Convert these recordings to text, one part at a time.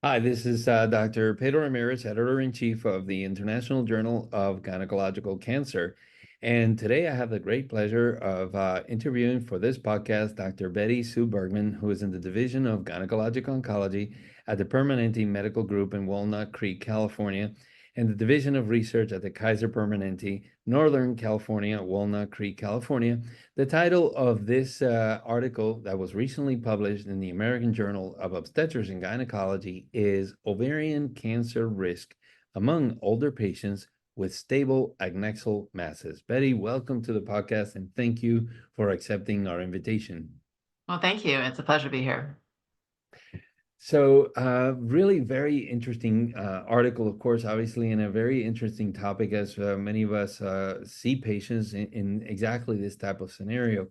Hi, this is Dr. Pedro Ramirez, editor-in-chief of the International Journal of Gynecological Cancer. And today I have the great pleasure of interviewing for this podcast Dr. Betty Suh-Burgmann, who is in the Division of Gynecologic Oncology at the Permanente Medical Group in Walnut Creek, California, and the Division of Research at the Kaiser Permanente Northern California, Walnut Creek, California. The title of this article that was recently published in the American Journal of Obstetrics and Gynecology is Ovarian Cancer Risk Among Older Patients with Stable Adnexal Masses. Betty, welcome to the podcast and thank you for accepting our invitation. Well, thank you. It's a pleasure to be here. So, really very interesting article, of course, obviously, and a very interesting topic as many of us see patients in exactly this type of scenario.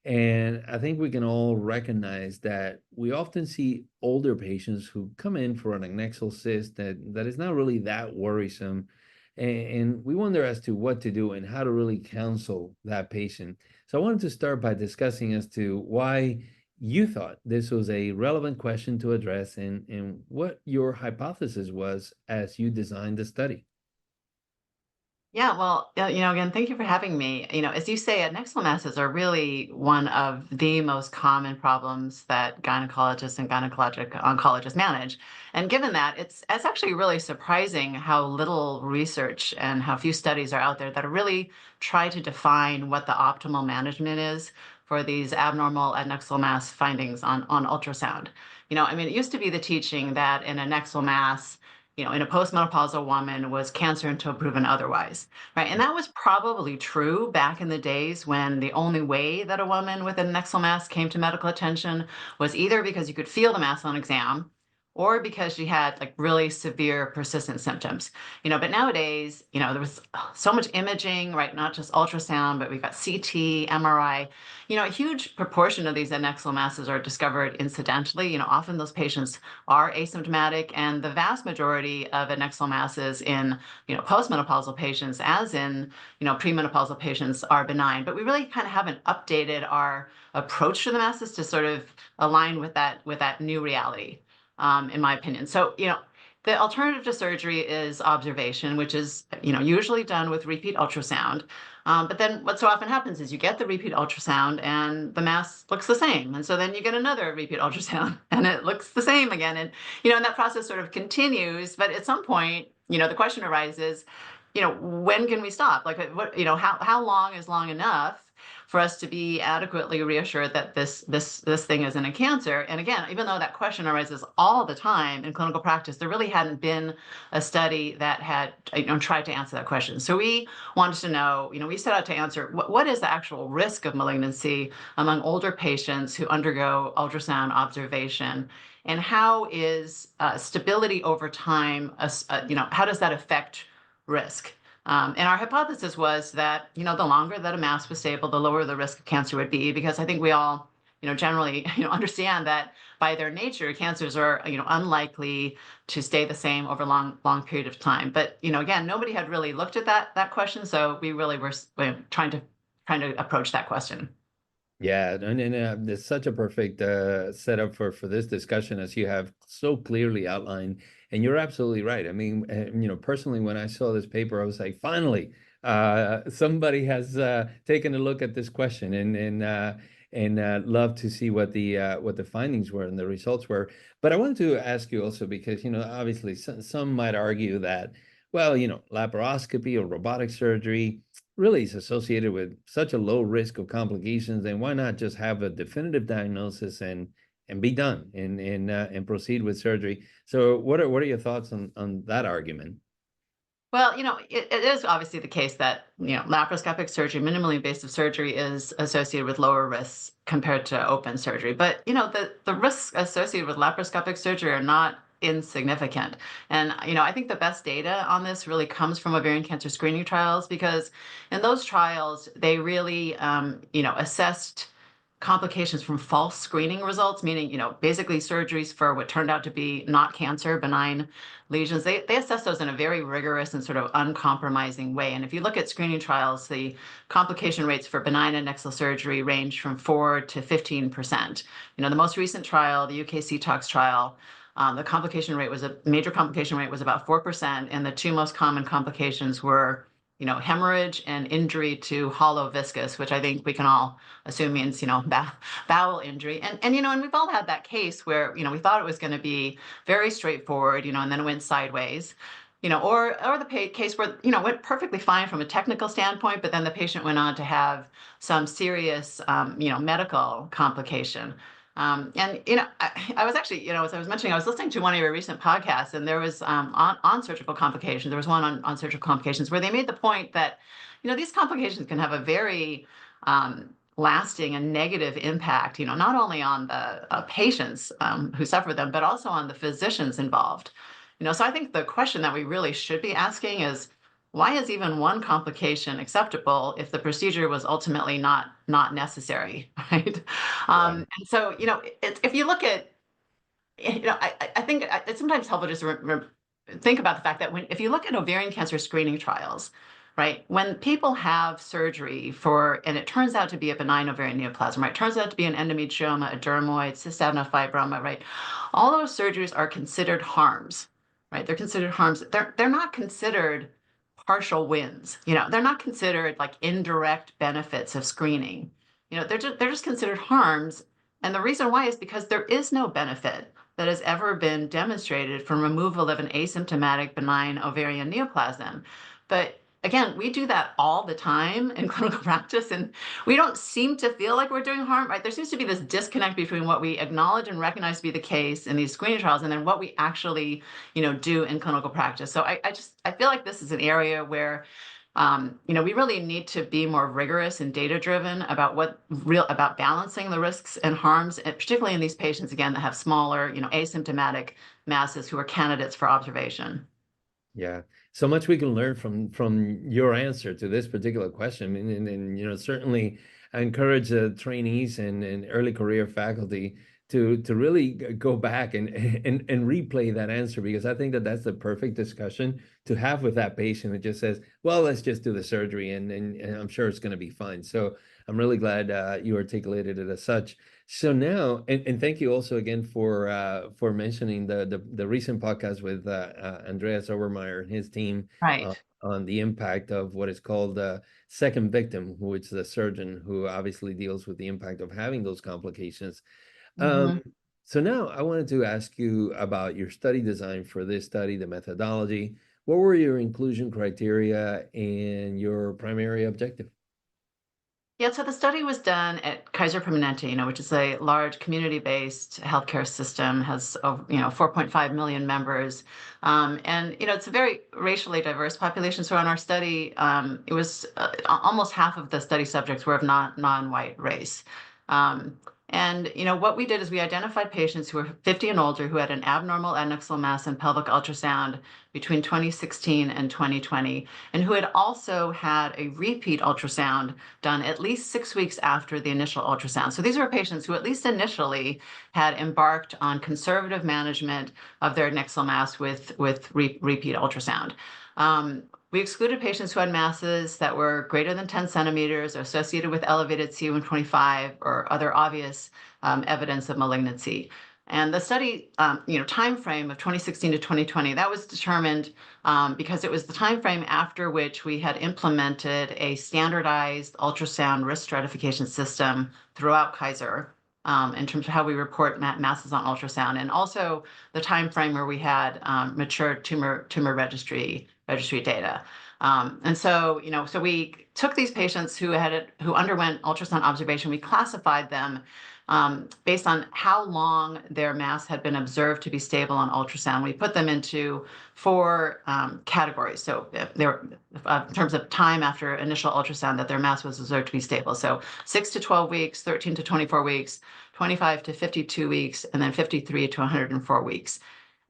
And I think we can all recognize that we often see older patients who come in for an adnexal cyst that is not really that worrisome. And we wonder as to what to do and how to really counsel that patient. So I wanted to start by discussing as to why you thought this was a relevant question to address and what your hypothesis was as you designed the study. Yeah, well, again, thank you for having me. As you say, adnexal masses are really one of the most common problems that gynecologists and gynecologic oncologists manage. And given that, it's actually really surprising how little research and how few studies are out there that really try to define what the optimal management is for these abnormal adnexal mass findings on ultrasound. It used to be the teaching that an adnexal mass in a postmenopausal woman was cancer until proven otherwise, right? And that was probably true back in the days when the only way that a woman with an adnexal mass came to medical attention was either because you could feel the mass on exam or because she had like really severe persistent symptoms. But nowadays, there was so much imaging, right? Not just ultrasound, but we've got CT, MRI. A huge proportion of these adnexal masses are discovered incidentally. Often those patients are asymptomatic, and the vast majority of adnexal masses in, postmenopausal patients, as in, premenopausal patients, are benign. But we really kind of haven't updated our approach to the masses to sort of align with that new reality, in my opinion. So, the alternative to surgery is observation, which is, usually done with repeat ultrasound. But then what so often happens is you get the repeat ultrasound and the mass looks the same. And so then you get another repeat ultrasound and it looks the same again. And that process sort of continues. But at some point, the question arises, when can we stop? Like, how long is long enough for us to be adequately reassured that this thing isn't a cancer? And again, even though that question arises all the time in clinical practice, there really hadn't been a study that had tried to answer that question. So we wanted to know, we set out to answer what is the actual risk of malignancy among older patients who undergo ultrasound observation, and how is stability over time, how does that affect risk? And our hypothesis was that, the longer that a mass was stable, the lower the risk of cancer would be, because I think we all, generally, understand that by their nature, cancers are, unlikely to stay the same over long period of time. But, again, nobody had really looked at that question, so we really were trying to approach that question. Yeah, and it's such a perfect setup for this discussion as you have so clearly outlined. And you're absolutely right. I mean, personally, when I saw this paper, I was like, finally, somebody has taken a look at this question and love to see what the findings were and the results were. But I wanted to ask you also because, obviously some might argue that, well, laparoscopy or robotic surgery really is associated with such a low risk of complications, then why not just have a definitive diagnosis and be done and proceed with surgery? So what are your thoughts on that argument? Well, it is obviously the case that, laparoscopic surgery, minimally invasive surgery, is associated with lower risks compared to open surgery. But, the risks associated with laparoscopic surgery are not insignificant. And, I think the best data on this really comes from ovarian cancer screening trials, because in those trials, they really, assessed complications from false screening results, meaning, basically surgeries for what turned out to be not cancer, benign lesions. They assess those in a very rigorous and sort of uncompromising way. And if you look at screening trials, the complication rates for benign adnexal surgery range from 4 to 15%. The most recent trial, the UK CTOX trial, The complication rate was a major complication rate was about 4%, and the two most common complications were, hemorrhage and injury to hollow viscus, which I think we can all assume means, bowel injury. And we've all had that case where, we thought it was going to be very straightforward, and then it went sideways. Or the case where, went perfectly fine from a technical standpoint, but then the patient went on to have some serious, medical complication. I was actually, as I was mentioning, I was listening to one of your recent podcasts, and there was on surgical complications. There was one on surgical complications where they made the point that, these complications can have a very lasting and negative impact, not only on the patients who suffer them, but also on the physicians involved. So I think the question that we really should be asking is, why is even one complication acceptable if the procedure was ultimately not necessary, right? Yeah. And so, if you look at, I think it's sometimes helpful just to think about the fact that if you look at ovarian cancer screening trials, right, when people have surgery and it turns out to be a benign ovarian neoplasm, right, turns out to be an endometrioma, a dermoid, cystadenofibroma, right, all those surgeries are considered harms, right? They're considered harms. They're not considered partial wins. They're not considered like indirect benefits of screening. They're just considered harms. And the reason why is because there is no benefit that has ever been demonstrated from removal of an asymptomatic benign ovarian neoplasm. But again, we do that all the time in clinical practice, and we don't seem to feel like we're doing harm, right? There seems to be this disconnect between what we acknowledge and recognize to be the case in these screening trials and then what we actually, do in clinical practice. So I feel like this is an area where we really need to be more rigorous and data-driven about balancing the risks and harms, and particularly in these patients, again, that have smaller, asymptomatic masses who are candidates for observation. Yeah, so much we can learn from your answer to this particular question, and certainly I encourage trainees and early career faculty to really go back and replay that answer, because I think that that's the perfect discussion to have with that patient that just says, well, let's just do the surgery and I'm sure it's going to be fine. So I'm really glad you articulated it as such. So now, and thank you also again for mentioning the recent podcast with Andreas Obermeyer and his team Right. on the impact of what is called the second victim, who is the surgeon who obviously deals with the impact of having those complications. Um, Mhm. so now I wanted to ask you about your study design for this study, the methodology. What were your inclusion criteria and your primary objective? Yeah, so the study was done at Kaiser Permanente, which is a large community-based healthcare system, has 4.5 million members, and it's a very racially diverse population. So in our study, it was almost half of the study subjects were of non-white race. Um, and what we did is we identified patients who were 50 and older who had an abnormal adnexal mass and pelvic ultrasound between 2016 and 2020, and who had also had a repeat ultrasound done at least 6 weeks after the initial ultrasound. So these were patients who at least initially had embarked on conservative management of their adnexal mass with repeat ultrasound. We excluded patients who had masses that were greater than 10 centimeters or associated with elevated CA-125 or other obvious evidence of malignancy. And the study, time frame of 2016 to 2020, that was determined because it was the time frame after which we had implemented a standardized ultrasound risk stratification system throughout Kaiser in terms of how we report masses on ultrasound, and also the time frame where we had mature tumor registry data. And so, so we took these patients who underwent ultrasound observation, we classified them based on how long their mass had been observed to be stable on ultrasound. We put them into 4 categories. So in terms of time after initial ultrasound that their mass was observed to be stable. So 6 to 12 weeks, 13 to 24 weeks, 25 to 52 weeks, and then 53 to 104 weeks.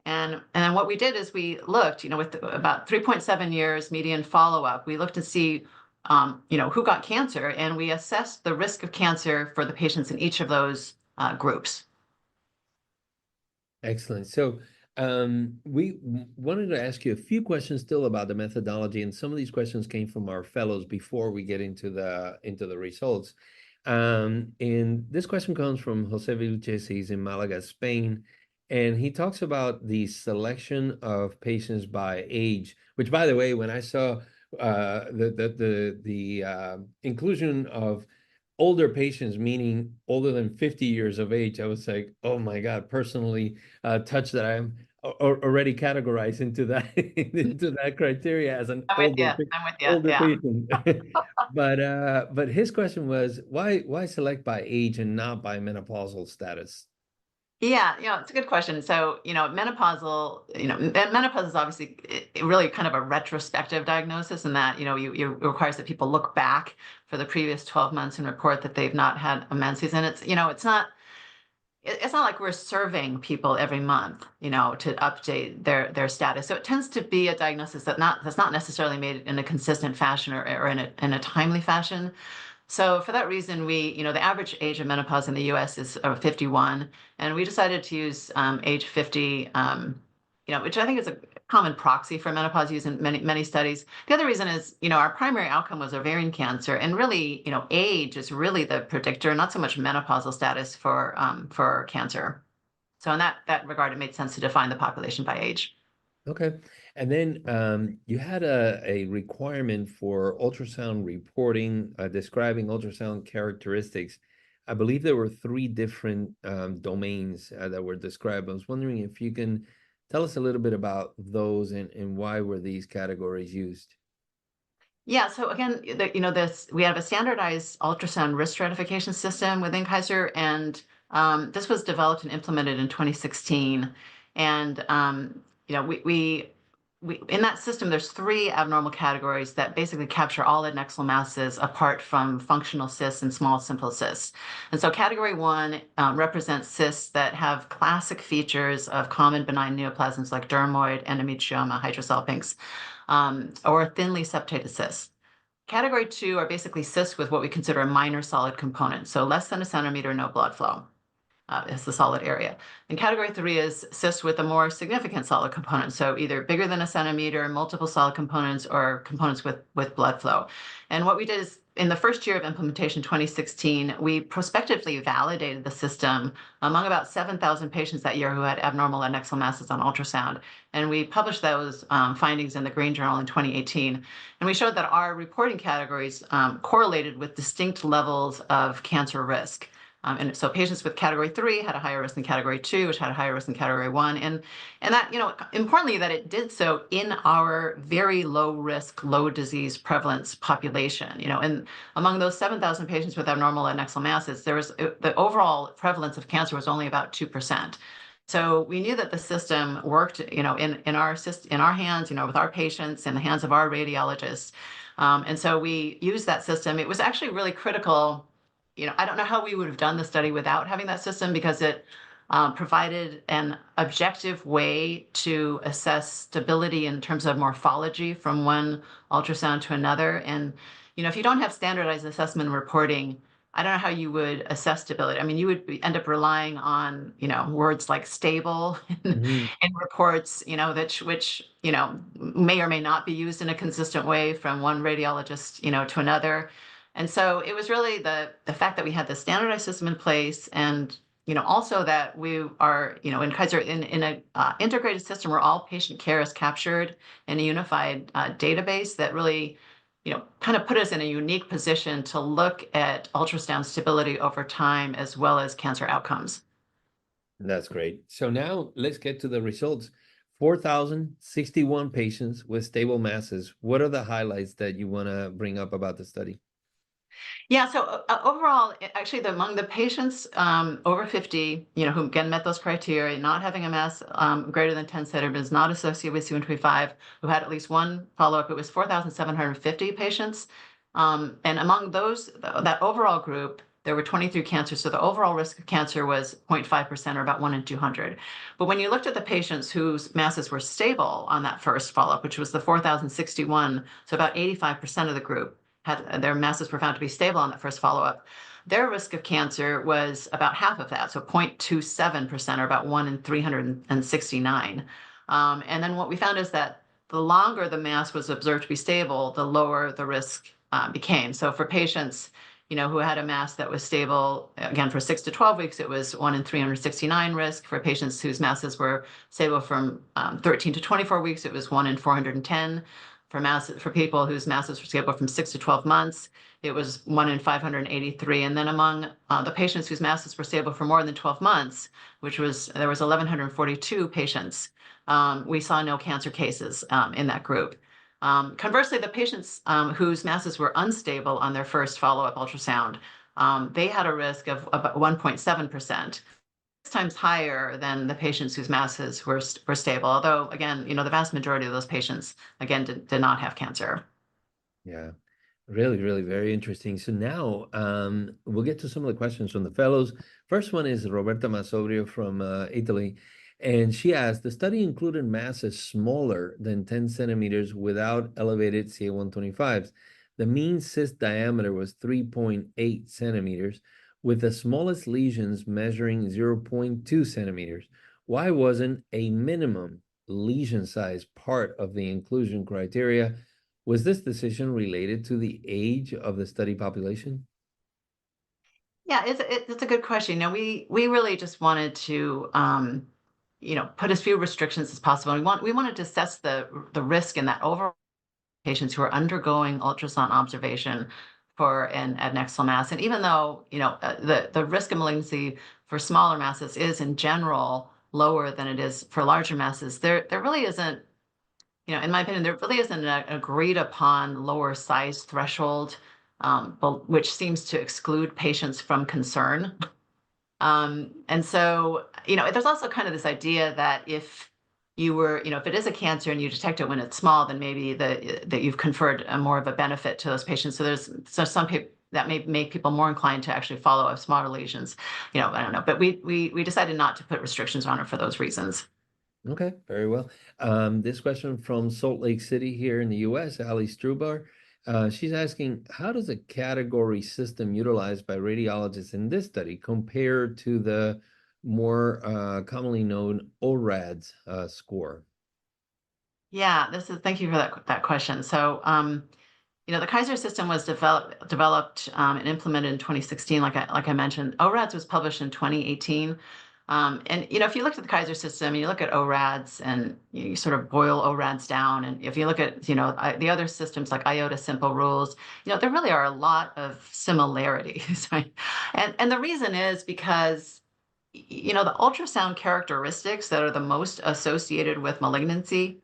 And then what we did is we looked, with about 3.7 years median follow-up, we looked to see, who got cancer, and we assessed the risk of cancer for the patients in each of those groups. Excellent. So we wanted to ask you a few questions still about the methodology, and some of these questions came from our fellows before we get into the results. And this question comes from Jose Vilches. He's in Malaga, Spain. and he talks about the selection of patients by age, which, by the way, when I saw the inclusion of older patients, meaning older than 50 years of age, I was like, oh my God, personally touched that I'm already categorized into that into that criteria as an I'm with you. I'm with you. older Yeah. patient. But his question was why select by age and not by menopausal status? Yeah, it's a good question. So, menopause is obviously really kind of a retrospective diagnosis in that, it requires that people look back for the previous 12 months and report that they've not had a menses. And it's not like we're surveying people every month, to update their status. So it tends to be a diagnosis that's not necessarily made in a consistent fashion or in a timely fashion. So for that reason, the average age of menopause in the U.S. is 51, and we decided to use age 50, which I think is a common proxy for menopause used in many studies. The other reason is, our primary outcome was ovarian cancer, and really, age is really the predictor, not so much menopausal status for cancer. So in that regard, it made sense to define the population by age. Okay. And then you had a requirement for ultrasound reporting, describing ultrasound characteristics. I believe there were three different domains that were described. I was wondering if you can tell us a little bit about those and why were these categories used? Yeah, so again, we have a standardized ultrasound risk stratification system within Kaiser, and this was developed and implemented in 2016. And we in that system, there's three abnormal categories that basically capture all adnexal masses apart from functional cysts and small simple cysts. And so category one represents cysts that have classic features of common benign neoplasms like dermoid, endometrioma, hydrosalpinx, or thinly septated cysts. Category two are basically cysts with what we consider a minor solid component, so less than a centimeter, no blood flow. Is the solid area. And category three is cysts with a more significant solid component, so either bigger than a centimeter, multiple solid components, or components with blood flow. And what we did is, in the first year of implementation, 2016, we prospectively validated the system among about 7,000 patients that year who had abnormal adnexal masses on ultrasound. And we published those findings in the Green Journal in 2018. And we showed that our reporting categories correlated with distinct levels of cancer risk. And so patients with category three had a higher risk than category two, which had a higher risk than category one. And that, importantly, that it did so in our very low risk, low disease prevalence population. And among those 7,000 patients with abnormal adnexal masses, the overall prevalence of cancer was only about 2%. So we knew that the system worked, in our hands, with our patients, in the hands of our radiologists. And so we used that system. It was actually really critical. I don't know how we would have done the study without having that system, because it provided an objective way to assess stability in terms of morphology from one ultrasound to another. And, if you don't have standardized assessment and reporting, I don't know how you would assess stability. I mean, you would end up relying on, words like stable Mhm. in reports, which, may or may not be used in a consistent way from one radiologist, to another. And so it was really the fact that we had the standardized system in place, and also that we are in Kaiser in a integrated system where all patient care is captured in a unified database that really kind of put us in a unique position to look at ultrasound stability over time as well as cancer outcomes. That's great. So now let's get to the results. 4,061 patients with stable masses. What are the highlights that you want to bring up about the study? Yeah, so overall, actually, among the patients over 50, who again met those criteria, not having a mass greater than 10 centimeters, not associated with C125, who had at least one follow-up, it was 4,750 patients. And among that overall group, there were 23 cancers. So the overall risk of cancer was 0.5%, or about 1 in 200. But when you looked at the patients whose masses were stable on that first follow-up, which was the 4,061, so about 85% of the group, their masses were found to be stable on that first follow-up, their risk of cancer was about half of that, so 0.27%, or about 1 in 369. And then what we found is that the longer the mass was observed to be stable, the lower the risk became. So for patients, who had a mass that was stable. Again, for 6 to 12 weeks, it was 1 in 369 risk. For patients whose masses were stable from 13 to 24 weeks, it was 1 in 410. For people whose masses were stable from 6 to 12 months, it was 1 in 583. And then among the patients whose masses were stable for more than 12 months, there was 1,142 patients, we saw no cancer cases in that group. Conversely, the patients whose masses were unstable on their first follow-up ultrasound, they had a risk of about 1.7%, 6 times higher than the patients whose masses were stable. Although, again, the vast majority of those patients, again, did not have cancer. Yeah. Really, really very interesting. So now we'll get to some of the questions from the fellows. First one is Roberta Masobrio from Italy. And she asked, the study included masses smaller than 10 centimeters without elevated CA-125s. The mean cyst diameter was 3.8 centimeters, with the smallest lesions measuring 0.2 centimeters. Why wasn't a minimum lesion size part of the inclusion criteria? Was this decision related to the age of the study population? Yeah, it's a good question. We really just wanted to put as few restrictions as possible. We wanted to assess the risk in that overall patients who are undergoing ultrasound observation for an adnexal mass. And even though the risk of malignancy for smaller masses is in general lower than it is for larger masses, there really isn't, in my opinion, there really isn't an agreed upon lower size threshold, which seems to exclude patients from concern. And so, there's also kind of this idea that if you were, if it is a cancer and you detect it when it's small, then maybe that you've conferred more of a benefit to those patients. So some people that may make people more inclined to actually follow up smaller lesions. I don't know, but we decided not to put restrictions on it for those reasons. Okay, very well. This question from Salt Lake City here in the US, Ali Strubar. She's asking, how does a category system utilized by radiologists in this study compare to the more commonly known ORADS score? Yeah, thank you for that question. So, the Kaiser system was developed and implemented in 2016, like I mentioned. ORADS was published in 2018. And if you look at the Kaiser system, you look at ORADS and you sort of boil ORADS down. And if you look at, the other systems like IOTA simple rules, there really are a lot of similarities, right? And the reason is because, the ultrasound characteristics that are the most associated with malignancy,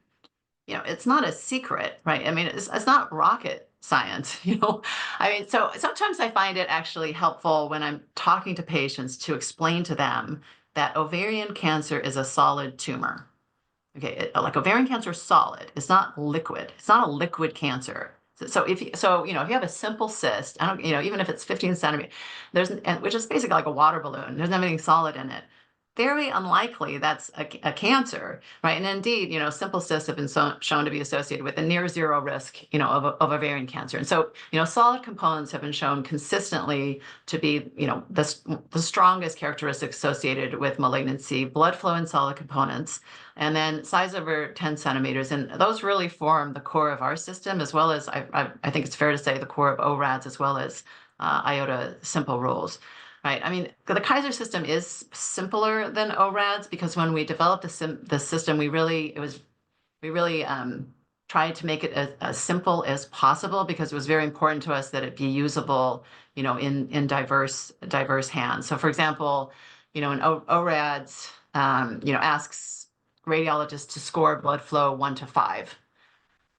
it's not a secret, right? I mean, it's not rocket science, I mean, so sometimes I find it actually helpful when I'm talking to patients to explain to them that ovarian cancer is a solid tumor. Okay, like ovarian cancer is solid. It's not liquid. It's not a liquid cancer. So if you have a simple cyst, I don't, even if it's 15 centimeters, which is basically like a water balloon, there's nothing solid in it. Very unlikely that's a cancer, right? And indeed, simple cysts have been shown to be associated with a near zero risk, of ovarian cancer. And so, solid components have been shown consistently to be, the strongest characteristic associated with malignancy, blood flow in solid components, and then size over 10 centimeters. And those really form the core of our system, as well as, I think it's fair to say, the core of ORADS, as well as IOTA simple rules. Right. I mean, the Kaiser system is simpler than ORADS because when we developed the system, we really tried to make it as simple as possible because it was very important to us that it be usable, in diverse hands. So, for example, in ORADS, asks radiologists to score blood flow 1 to 5,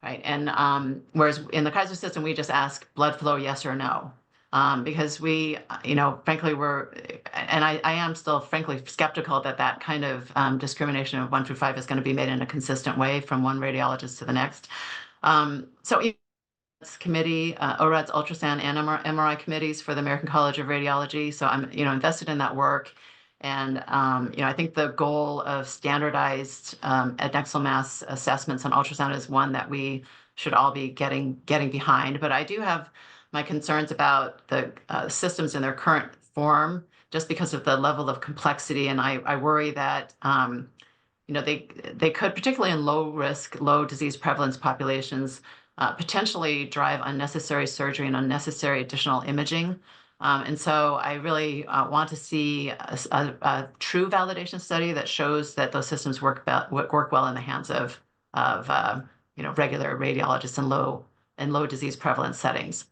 right? And whereas in the Kaiser system, we just ask blood flow yes or no. Because we, frankly, and I am still, frankly, skeptical that kind of discrimination of 1 through 5 is going to be made in a consistent way from one radiologist to the next. So committee, ORADS ultrasound and MRI committees for the American College of Radiology. So I'm, invested in that work. And, I think the goal of standardized adnexal mass assessments on ultrasound is one that we should all be getting behind. But I do have my concerns about the systems in their current form, just because of the level of complexity. And I worry that, they could, particularly in low risk, low disease prevalence populations, potentially drive unnecessary surgery and unnecessary additional imaging. And so I really want to see a true validation study that shows that those systems work well in the hands of regular radiologists in low disease prevalence settings.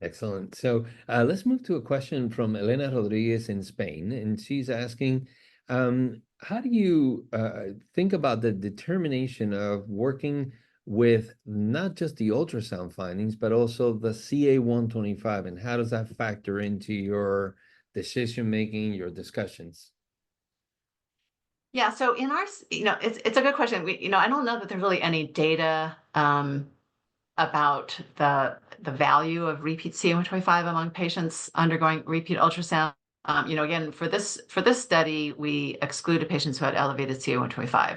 Excellent. So let's move to a question from Elena Rodriguez in Spain, and she's asking, how do you think about the determination of working with not just the ultrasound findings, but also the CA-125, and how does that factor into your decision making, your discussions? Yeah, so it's a good question. I don't know that there's really any data about the value of repeat CA-125 among patients undergoing repeat ultrasound. Again, for this study, we excluded patients who had elevated CA-125.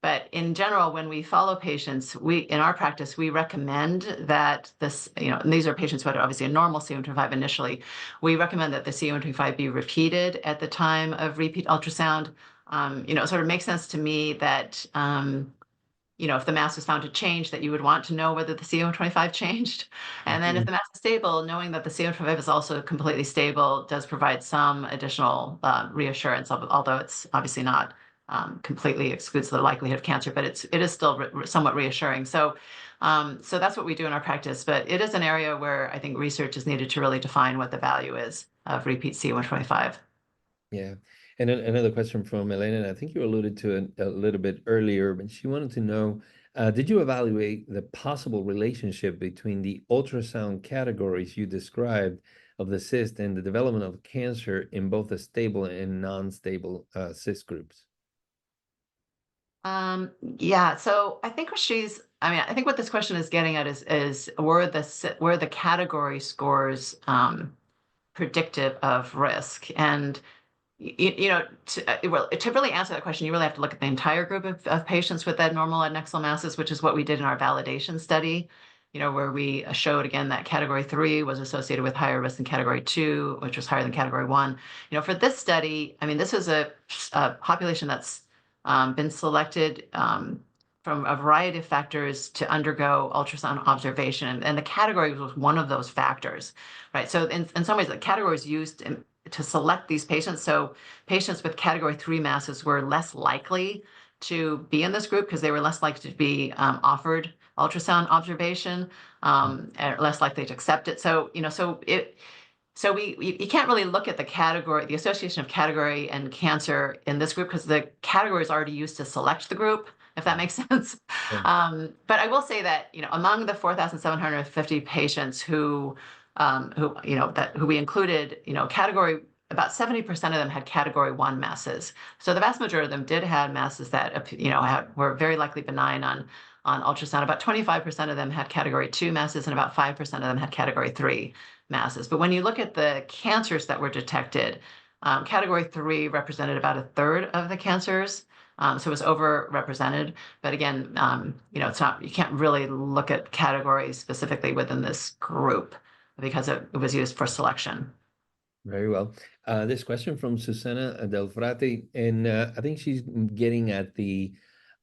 But in general, when we follow patients, in our practice, we recommend that and these are patients who had obviously a normal CA-125 initially. We recommend that the CA-125 be repeated at the time of repeat ultrasound. It sort of makes sense to me that if the mass was found to change, that you would want to know whether the CA-125 changed. And then if the mass is stable, knowing that the CA-125 is also completely stable does provide some additional reassurance, although it's obviously not completely excludes the likelihood of cancer, but it is still somewhat reassuring. So that's what we do in our practice. But it is an area where I think research is needed to really define what the value is of repeat CA-125. Yeah. And another question from Elena, and I think you alluded to it a little bit earlier, but she wanted to know, did you evaluate the possible relationship between the ultrasound categories you described of the cyst and the development of cancer in both the stable and non-stable cyst groups? Yeah, so I think I think what this question is getting at is were the category scores predictive of risk? And to really answer that question, you really have to look at the entire group of patients with abnormal adnexal masses, which is what we did in our validation study, where we showed again that category 3 was associated with higher risk than category 2, which was higher than category 1. For this study, I mean, this is a population that's been selected from a variety of factors to undergo ultrasound observation, and the category was one of those factors, right? So in some ways, the category is used to select these patients. So patients with category 3 masses were less likely to be in this group because they were less likely to be offered ultrasound observation, and less likely to accept it. So you can't really look at the association of category and cancer in this group because the category is already used to select the group, if that makes sense. Yeah. But I will say that among the 4,750 patients who we included, category, about 70% of them had category 1 masses. So the vast majority of them did have masses that were very likely benign on ultrasound. About 25% of them had category 2 masses, and about 5% of them had category 3 masses. But when you look at the cancers that were detected, category 3 represented about a third of the cancers. So it was overrepresented. But again, you can't really look at categories specifically within this group because it was used for selection. Very well. This question from Susana Del Frate, and I think she's getting at the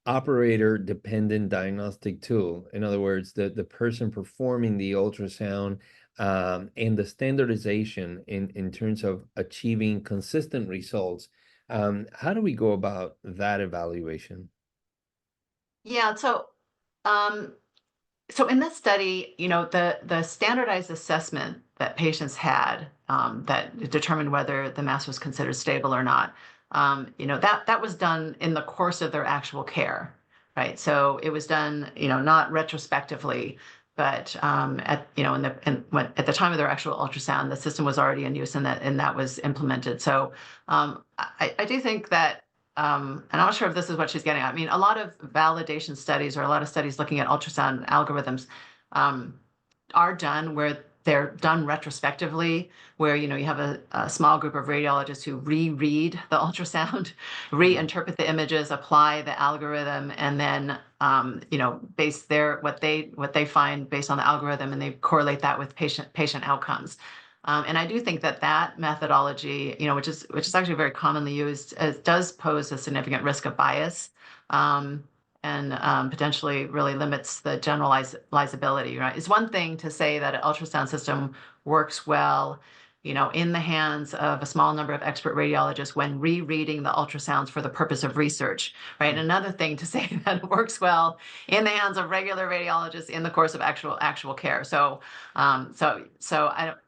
operator-dependent diagnostic tool. In other words, the person performing the ultrasound and the standardization in terms of achieving consistent results. How do we go about that evaluation? Yeah, so in this study, the standardized assessment that patients had that determined whether the mass was considered stable or not, that was done in the course of their actual care, right? So it was done, not retrospectively, but at the time of their actual ultrasound, the system was already in use, and that was implemented. So I do think that. And I'm not sure if this is what she's getting at. I mean, a lot of validation studies or a lot of studies looking at ultrasound algorithms are done where they're done retrospectively, where you have a small group of radiologists who reread the ultrasound, reinterpret the images, apply the algorithm, and then base what they find based on the algorithm, and they correlate that with patient outcomes. And I do think that methodology, which is actually very commonly used, does pose a significant risk of bias. and potentially really limits the generalizability, right? It's one thing to say that an ultrasound system works well, in the hands of a small number of expert radiologists when rereading the ultrasounds for the purpose of research, right? And another thing to say that it works well in the hands of regular radiologists in the course of actual care. So I'm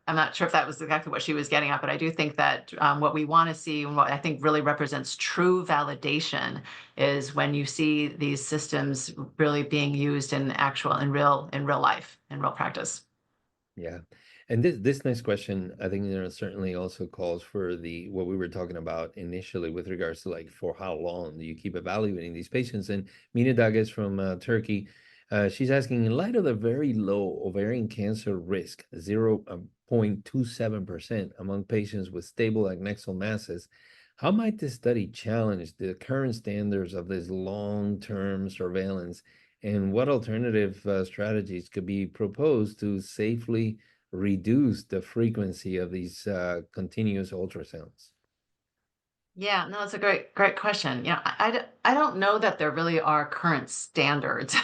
not sure if that was exactly what she was getting at, but I do think that what we want to see, and what I think really represents true validation, is when you see these systems really being used in real life, in real practice. Yeah. And this next question, I think, certainly also calls for the what we were talking about initially with regards to like for how long do you keep evaluating these patients? And Mina Dages from Turkey, she's asking, in light of the very low ovarian cancer risk, 0.27% among patients with stable adnexal masses, how might this study challenge the current standards of this long-term surveillance? And what alternative strategies could be proposed to safely reduce the frequency of these continuous ultrasounds? Yeah, no, it's a great question. I don't know that there really are current standards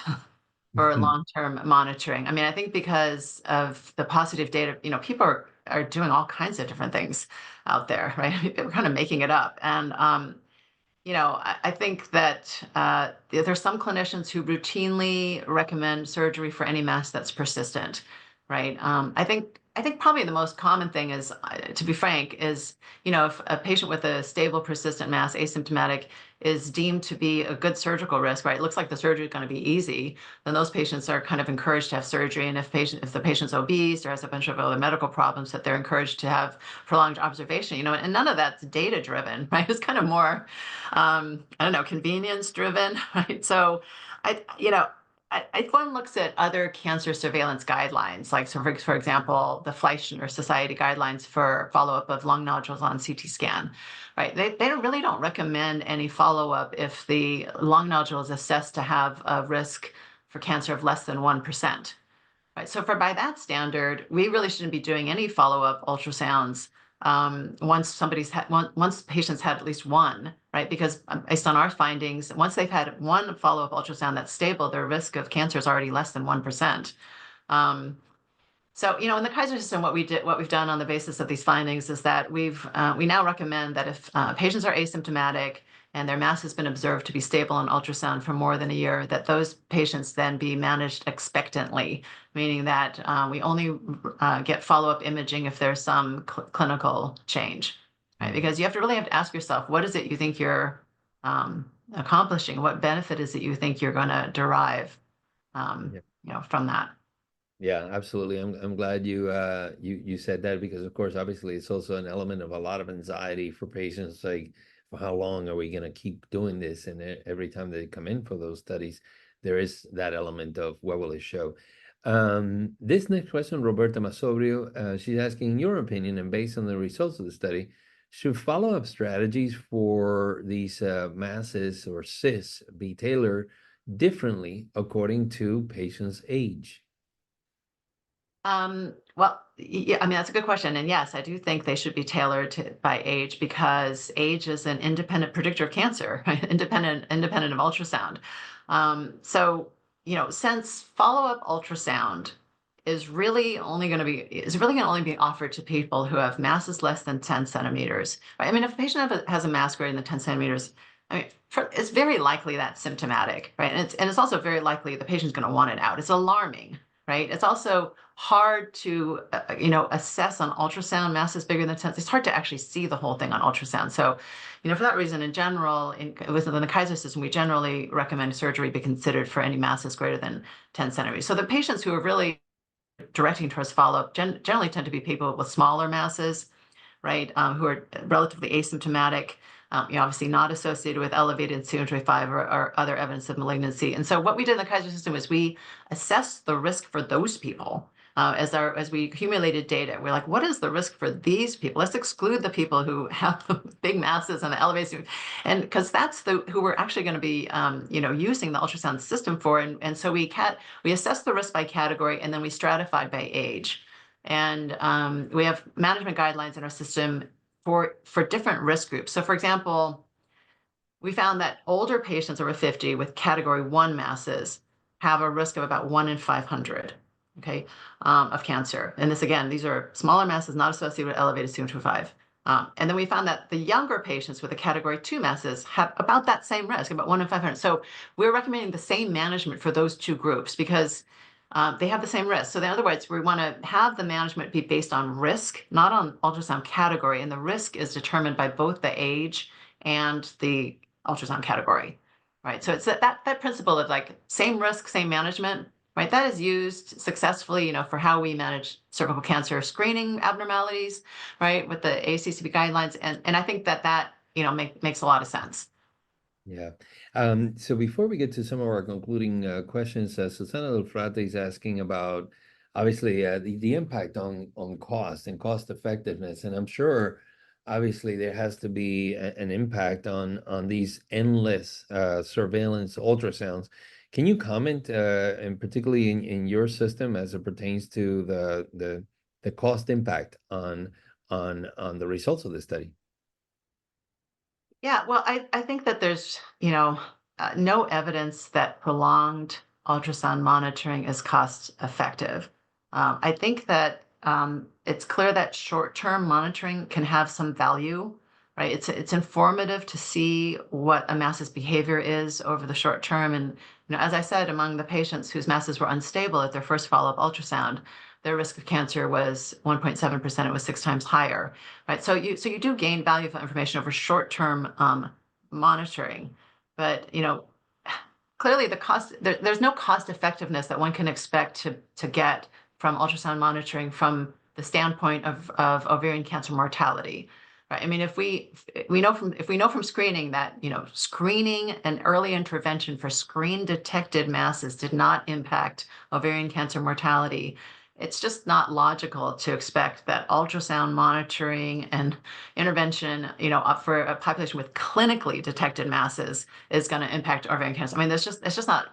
for long-term monitoring. I mean, I think because of the positive data, people are doing all kinds of different things out there, right? They're kind of making it up. And I think that there's some clinicians who routinely recommend surgery for any mass that's persistent, right? I think probably the most common thing is, to be frank, is if a patient with a stable persistent mass, asymptomatic, is deemed to be a good surgical risk, right? It looks like the surgery is going to be easy, then those patients are kind of encouraged to have surgery. And if the patient's obese or has a bunch of other medical problems, that they're encouraged to have prolonged observation. And none of that's data driven, right? It's kind of more, I don't know, convenience driven, right? So, if one looks at other cancer surveillance guidelines, like, so for example, the Fleischner Society guidelines for follow-up of lung nodules on CT scan, right? They really don't recommend any follow-up if the lung nodule is assessed to have a risk for cancer of less than 1%. Right. So by that standard, we really shouldn't be doing any follow-up ultrasounds once patients had at least one, right? Because based on our findings, once they've had one follow-up ultrasound that's stable, their risk of cancer is already less than 1%. So, in the Kaiser system, what we've done on the basis of these findings is that we now recommend that if patients are asymptomatic and their mass has been observed to be stable on ultrasound for more than a year, that those patients then be managed expectantly, meaning that we only get follow-up imaging if there's some clinical change, right? Because really have to ask yourself, what is it you think you're accomplishing? What benefit is it you think you're going to derive, from that? Yeah, absolutely. I'm glad you said that because of course, obviously, it's also an element of a lot of anxiety for patients. Like, for how long are we going to keep doing this? And every time they come in for those studies, there is that element of what will it show. This next question, Roberta Masobrio, she's asking, in your opinion, and based on the results of the study, should follow-up strategies for these masses or cysts be tailored differently according to patients' age? Well, yeah, I mean, that's a good question. And yes, I do think they should be tailored by age, because age is an independent predictor of cancer, right? Independent of ultrasound. So, since follow-up ultrasound is really only going to be offered to people who have masses less than 10 centimeters, right? I mean, if a patient has a mass greater than 10 centimeters, I mean, it's very likely that's symptomatic, right? And it's also very likely the patient's going to want it out. It's alarming, right? It's also hard to, assess on ultrasound masses bigger than 10. It's hard to actually see the whole thing on ultrasound. So, for that reason, in general, within the Kaiser system, we generally recommend surgery be considered for any masses greater than 10 centimeters. So the patients who are really directing towards follow-up generally tend to be people with smaller masses, right, who are relatively asymptomatic, obviously not associated with elevated CA125 or other evidence of malignancy. And so what we did in the Kaiser system is we assessed the risk for those people. As we accumulated data, we're like, what is the risk for these people? Let's exclude the people who have the big masses and the elevation, and because that's who we're actually going to be, using the ultrasound system for. And so we assessed the risk by category, and then we stratified by age. And we have management guidelines in our system for different risk groups. So, for example, we found that older patients over 50 with category 1 masses have a risk of about 1 in 500, okay, of cancer. And this, again, these are smaller masses not associated with elevated CA225. And then we found that the younger patients with the category 2 masses have about that same risk, about 1 in 500. So we're recommending the same management for those two groups because they have the same risk. So in other words, we want to have the management be based on risk, not on ultrasound category. And the risk is determined by both the age and the ultrasound category, right? So it's that principle of like same risk, same management, right? That is used successfully, for how we manage cervical cancer screening abnormalities, right, with the ACCP guidelines, and I think that makes a lot of sense. Yeah. So before we get to some of our concluding questions, Susana Del Frate is asking about obviously the impact on cost and cost effectiveness, and I'm sure obviously there has to be an impact on these endless surveillance ultrasounds. Can you comment, and particularly in your system as it pertains to the cost impact on the results of the study? Yeah, well, I think that there's, no evidence that prolonged ultrasound monitoring is cost effective. I think that it's clear that short-term monitoring can have some value, right? It's informative to see what a mass's behavior is over the short term. And as I said, among the patients whose masses were unstable at their first follow-up ultrasound, their risk of cancer was 1.7%. It was 6 times higher, right? So you do gain valuable information over short-term monitoring, but clearly there's no cost effectiveness that one can expect to get from ultrasound monitoring from the standpoint of ovarian cancer mortality, right? I mean, if we know from screening that screening and early intervention for screen detected masses did not impact ovarian cancer mortality, it's just not logical to expect that ultrasound monitoring and intervention, for a population with clinically detected masses is going to impact ovarian cancer. I mean, it's just not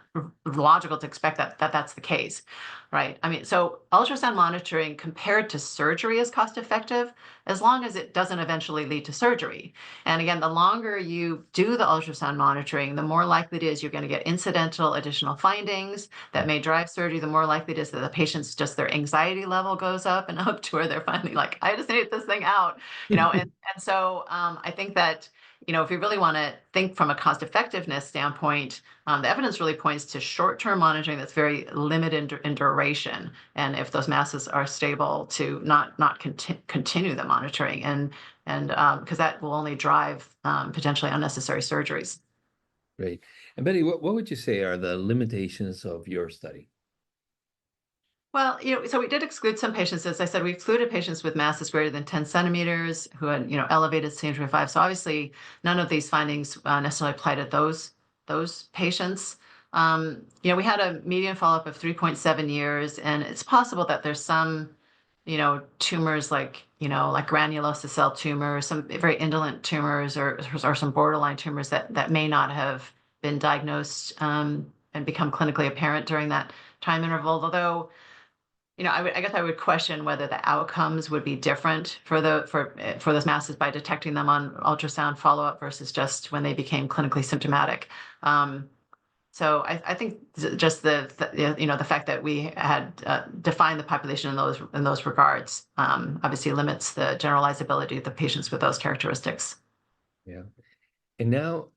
logical to expect that that's the case, right? I mean, so ultrasound monitoring compared to surgery is cost effective as long as it doesn't eventually lead to surgery. And again, the longer you do the ultrasound monitoring, the more likely it is you're going to get incidental additional findings that may drive surgery. The more likely it is that the patient's just their anxiety level goes up and up to where they're finally like, I just need this thing out, and so I think that if you really want to think from a cost effectiveness standpoint, the evidence really points to short-term monitoring that's very limited in duration, and if those masses are stable, to not continue the monitoring, and because that will only drive potentially unnecessary surgeries. Great. And Betty, what would you say are the limitations of your study? Well, so we did exclude some patients. As I said, we excluded patients with masses greater than 10 centimeters who had, elevated CA25. So obviously, none of these findings necessarily apply to those patients. We had a median follow-up of 3.7 years, and it's possible that there's some, tumors like granulosa cell tumors, some very indolent tumors, or some borderline tumors that may not have been diagnosed and become clinically apparent during that time interval. Although I guess I would question whether the outcomes would be different for those masses by detecting them on ultrasound follow-up versus just when they became clinically symptomatic. So I think just the fact that we had defined the population in those regards obviously limits the generalizability of the patients with those characteristics. Yeah. And now,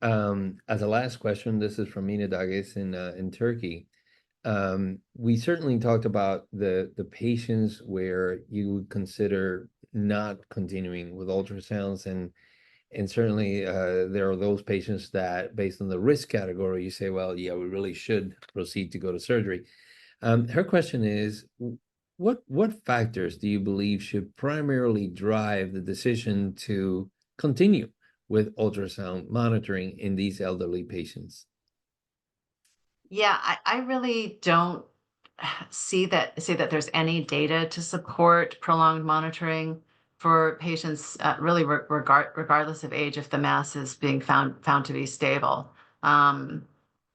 as a last question, this is from Mina Dages in Turkey. We certainly talked about the patients where you would consider not continuing with ultrasounds, and certainly there are those patients that, based on the risk category, you say, well, yeah, we really should proceed to go to surgery. Her question is, what factors do you believe should primarily drive the decision to continue with ultrasound monitoring in these elderly patients? Yeah, I really don't see that there's any data to support prolonged monitoring for patients, really regardless of age, if the mass is being found to be stable. I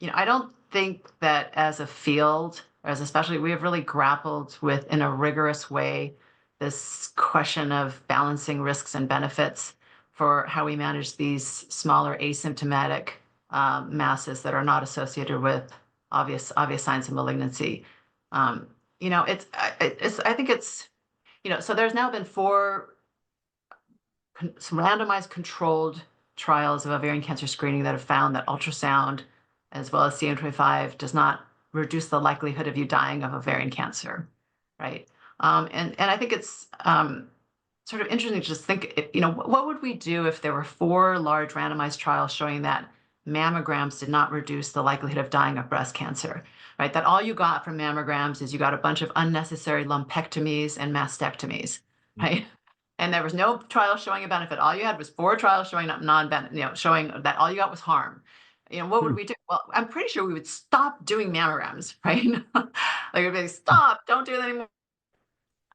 don't think that as a field, or as especially, we have really grappled with in a rigorous way this question of balancing risks and benefits for how we manage these smaller asymptomatic masses that are not associated with obvious signs of malignancy. I think it's, so there's now been some randomized controlled trials of ovarian cancer screening that have found that ultrasound, as well as CM25, does not reduce the likelihood of you dying of ovarian cancer, right? And I think it's sort of interesting to just think, what would we do if there were 4 large randomized trials showing that mammograms did not reduce the likelihood of dying of breast cancer, right? That all you got from mammograms is you got a bunch of unnecessary lumpectomies and mastectomies, right? And there was no trial showing a benefit. All you had was 4 trials showing non-benefit, showing that all you got was harm. What would we do? Well, I'm pretty sure we would stop doing mammograms, right? Like we'd be stop, don't do it anymore.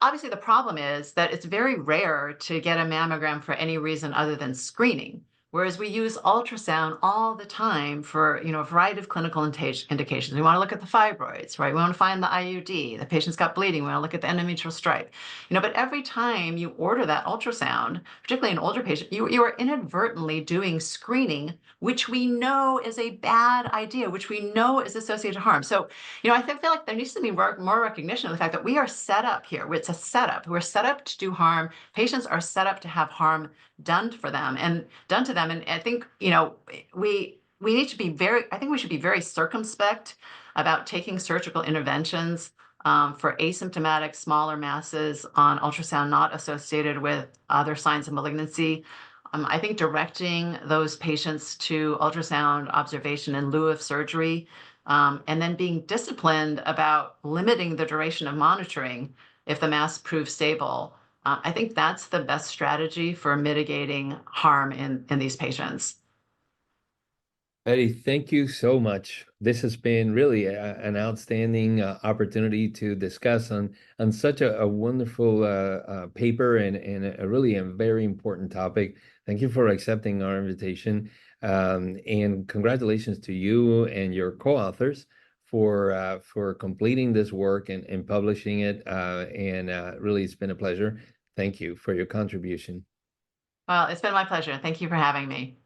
Obviously, the problem is that it's very rare to get a mammogram for any reason other than screening, whereas we use ultrasound all the time for a variety of clinical indications. We want to look at the fibroids, right? We want to find the IUD. The patient's got bleeding. We want to look at the endometrial stripe. But every time you order that ultrasound, particularly an older patient, you are inadvertently doing screening, which we know is a bad idea, which we know is associated with harm. So I feel like there needs to be more recognition of the fact that we are set up here. It's a setup. We're set up to do harm. Patients are set up to have harm done to them. And I think, we need to be I think we should be very circumspect about taking surgical interventions for asymptomatic smaller masses on ultrasound not associated with other signs of malignancy. I think directing those patients to ultrasound observation in lieu of surgery, and then being disciplined about limiting the duration of monitoring if the mass proves stable. I think that's the best strategy for mitigating harm in these patients. Betty, thank you so much. This has been really an outstanding opportunity to discuss on such a wonderful paper and really a very important topic. Thank you for accepting our invitation. And congratulations to you and your co-authors for completing this work and publishing it. Really, it's been a pleasure. Thank you for your contribution. Well, it's been my pleasure. Thank you for having me.